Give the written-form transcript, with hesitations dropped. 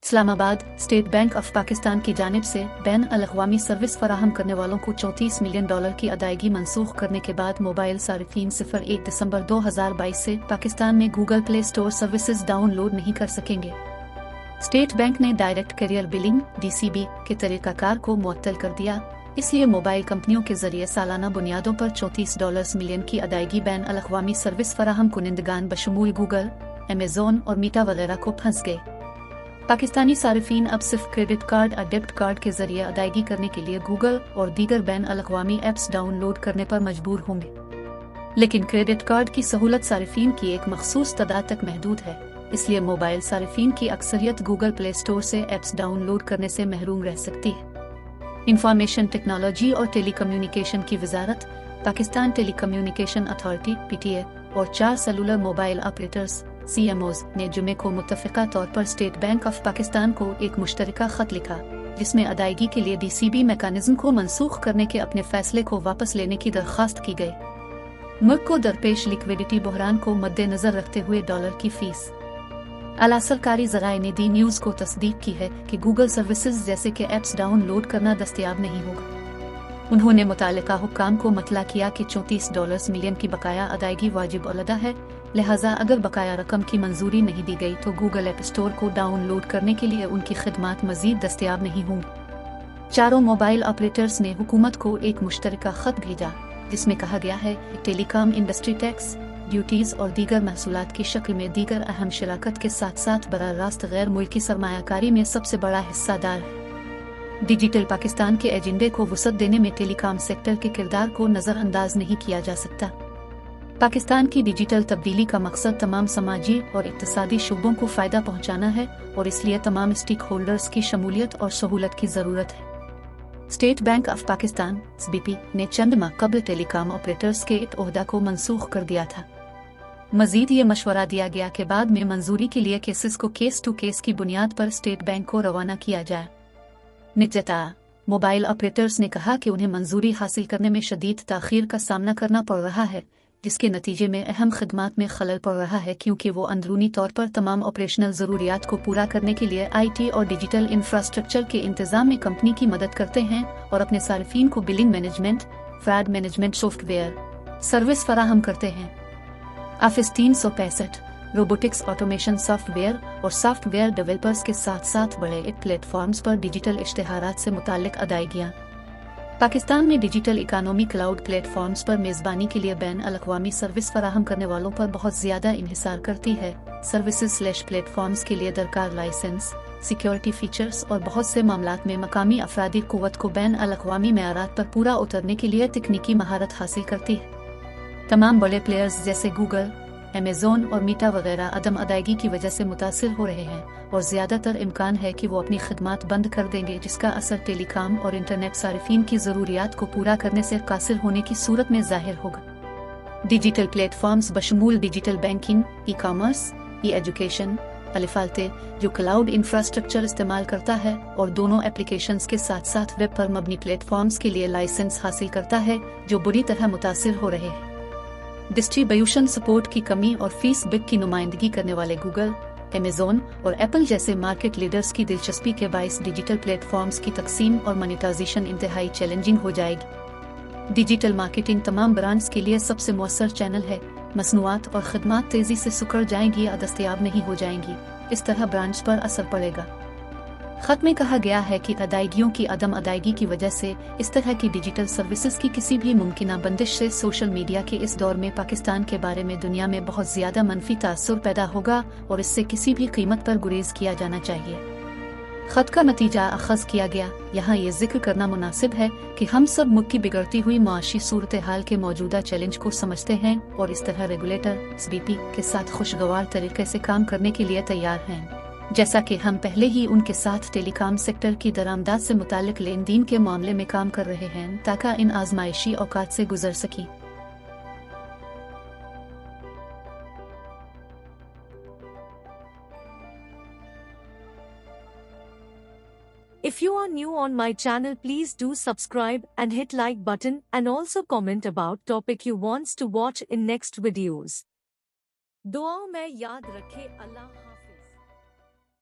Islamabad state bank of Pakistan की जानिब से बैन अल-अक़वामी सर्विस फराहम करने वालों को $34 मिलियन की अदायगी मनसूख करने के बाद मोबाइल सारिफीन 01 दिसंबर 2022 से पाकिस्तान में Google play store services download नहीं कर सकेंगे। स्टेट बैंक ने डायरेक्ट करियर बिलिंग (DCB) के तरीकाकार को मुअत्तल कर दिया, इसलिए मोबाइल कंपनियों के जरिए सालाना बुनियादों पर $34 मिलियन की अदायगी बैन अल-अक़वामी सर्विस फराहम कुनिंदगान बशमूल गूगल, अमेज़न और मीटा वगैरह को फंस गए। पाकिस्तानी सारिफीन अब सिर्फ क्रेडिट कार्ड और डेबिट कार्ड के जरिए अदायगी करने के लिए गूगल और दीगर बैन अल-अक़वामी ऐप्स डाउनलोड करने पर मजबूर होंगे, लेकिन क्रेडिट कार्ड की सहूलत सारिफीन की एक मखसूस तादाद तक महदूद है, इसलिए मोबाइल सारिफीन की अक्सरियत गूगल प्ले स्टोर से ऐप्स डाउनलोड करने से महरूम रह सकती है। इंफॉर्मेशन टेक्नोलॉजी और टेलीकम्युनिकेशन की वजारत, पाकिस्तान टेलीकम्युनिकेशन अथॉरिटी (PTA) और 4 सेलुलर मोबाइल ऑपरेटर्स (CMOs) ने जुमे को मुत्तफ़िका तौर पर स्टेट बैंक ऑफ पाकिस्तान को एक मुश्तरका खत लिखा, जिसमें अदायगी के लिए DCB मैकेनिज्म को मनसूख करने के अपने फैसले को वापस लेने की दरख्वास्त की गई। मुल्क को दरपेश लिक्विडिटी बहरान को मद्देनजर रखते हुए डॉलर की फीस अला सरकारी ज़राए ने दी न्यूज़ को तस्दीक की है कि गूगल सर्विसेज जैसे कि ऐप्स डाउनलोड करना दस्तयाब नहीं होगा। उन्होंने मुतालिका हुक्काम को मतला किया कि $34 मिलियन की बकाया अदायगी वाजिब अलदा है, लिहाजा अगर बकाया रकम की मंजूरी नहीं दी गई तो गूगल ऐप स्टोर को डाउनलोड करने के लिए उनकी खिदमात मजीद दस्तयाब नहीं होंगी। चारों मोबाइल ऑपरेटर्स ने हुकूमत को एक मुश्तरका खत भेजा, जिसमें कहा गया है कि टेलीकॉम इंडस्ट्री टैक्स, ड्यूटीज और दीगर महसूलात की शक्ल में दीगर अहम शराकत के साथ साथ बराह रास्त गैर मुल्की सरमायाकारी में सबसे बड़ा हिस्सादार है। डिजिटल पाकिस्तान के एजेंडे को वुसअत देने में टेलीकॉम सेक्टर के किरदार को नज़रअंदाज नहीं किया जा सकता। पाकिस्तान की डिजिटल तब्दीली का मकसद तमाम समाजी और इक्तिसादी शुबों को फ़ायदा पहुँचाना है और इसलिए तमाम स्टेक होल्डर्स की शमूलियत और सहूलत की ज़रूरत है। State bank of Pakistan (SBP) ने चंद माह कबल टेलीकॉम ऑपरेटर्स के एक ओहदा को मनसूख कर दिया था। मजीद ये मशवरा दिया गया कि बाद में मंजूरी के लिए केसेस को केस टू केस की बुनियाद पर स्टेट बैंक को रवाना किया जाए। निजता मोबाइल ऑपरेटर्स ने कहा कि उन्हें मंजूरी हासिल करने में शदीद ताख़ीर का सामना करना पड़ रहा है, जिसके नतीजे में अहम खदमात में खलल पड़ रहा है, क्योंकि वो अंदरूनी तौर पर तमाम ऑपरेशनल ज़रूरियात को पूरा करने के लिए IT और डिजिटल इंफ्रास्ट्रक्चर के इंतज़ाम में कंपनी की मदद करते हैं और अपने सारिफीन को billing management, fraud management software service फराहम करते हैं। ऑफिस 365, रोबोटिक्स, ऑटोमेशन सॉफ्टवेयर और सॉफ्टवेयर डेवलपर्स के साथ साथ बड़े प्लेटफॉर्म्स पर डिजिटल इश्तिहारात से मुताल्लिक अदायगियाँ। पाकिस्तान में डिजिटल इकानमी क्लाउड प्लेटफॉर्म्स पर मेज़बानी के लिए बैन अल-अक़वामी सर्विस फराहम करने वालों पर बहुत ज़्यादा इन्हिसार करती है। सर्विसेज/प्लेटफॉर्म्स के लिए दरकार लाइसेंस, सिक्योरिटी फीचर्स और बहुत से मामलात में मकामी अफरादी क़ुव्वत को बैन अल-अक़वामी मेयारात पर पूरा उतरने के लिए तकनीकी महारत हासिल करती है। तमाम बड़े प्लेयर्स जैसे गूगल, अमेज़न और मीटा वगैरह अदम अदायगी की वजह से मुतासिर हो रहे हैं और ज़्यादातर इम्कान है कि वो अपनी खदमात बंद कर देंगे, जिसका असर टेलीकॉम और इंटरनेट सारिफीन की ज़रूरियात को पूरा करने से कासिर होने की सूरत में ज़ाहिर होगा। डिजिटल प्लेटफॉर्म्स बशमूल डिजिटल बैंकिंग, ई-कॉमर्स, ई-एजुकेशन, अलिफाल्ते जो क्लाउड इंफ्रास्ट्रक्चर इस्तेमाल करता है और दोनों एप्लीकेशंस के साथ साथ वेब पर मबनी प्लेटफॉर्म्स के लिए लाइसेंस हासिल करता है, जो बुरी तरह मुतासिर हो रहे हैं। डिस्ट्रीब्यूशन सपोर्ट की कमी और फीस बिग की नुमाइंदगी करने वाले गूगल, अमेज़न और एप्पल जैसे मार्केट लीडर्स की दिलचस्पी के बाइस डिजिटल प्लेटफॉर्म्स की तकसीम और मोनेटाइजेशन इंतहाई चैलेंजिंग हो जाएगी। डिजिटल मार्केटिंग तमाम ब्रांड्स के लिए सबसे मौसर चैनल है। मसनूआत और खदमात तेज़ी से सुकड़ जाएंगी या दस्तयाब नहीं हो जाएंगी, इस तरह ब्रांड्स पर असर पड़ेगा। खत में कहा गया है कि अदायगियों की अदम अदायगी की वजह से इस तरह की डिजिटल सर्विसेज की किसी भी मुमकिना बंदिश से सोशल मीडिया के इस दौर में पाकिस्तान के बारे में दुनिया में बहुत ज़्यादा मनफी तासुर पैदा होगा और इससे किसी भी कीमत पर गुरेज किया जाना चाहिए। खत का नतीजा अखज़ किया गया। यहाँ ये जिक्र करना मुनासिब है कि हम सब मुल्क की बिगड़ती हुई मुआशी सूरत हाल के मौजूदा चैलेंज को समझते हैं और इस तरह रेगुलेटर SBP के साथ खुशगवार तरीके से काम करने के लिए तैयार हैं, जैसा कि हम पहले ही उनके साथ टेलीकॉम सेक्टर की दरामदाद से मुतालिक लेन देन के मामले में काम कर रहे हैं, ताकि इन आजमाइशी औकात से गुजर सकें। If you are new on my channel, please do subscribe and hit like button and also comment about topic you wants to watch in next videos. दुआओं में याद रखें। अल्लाह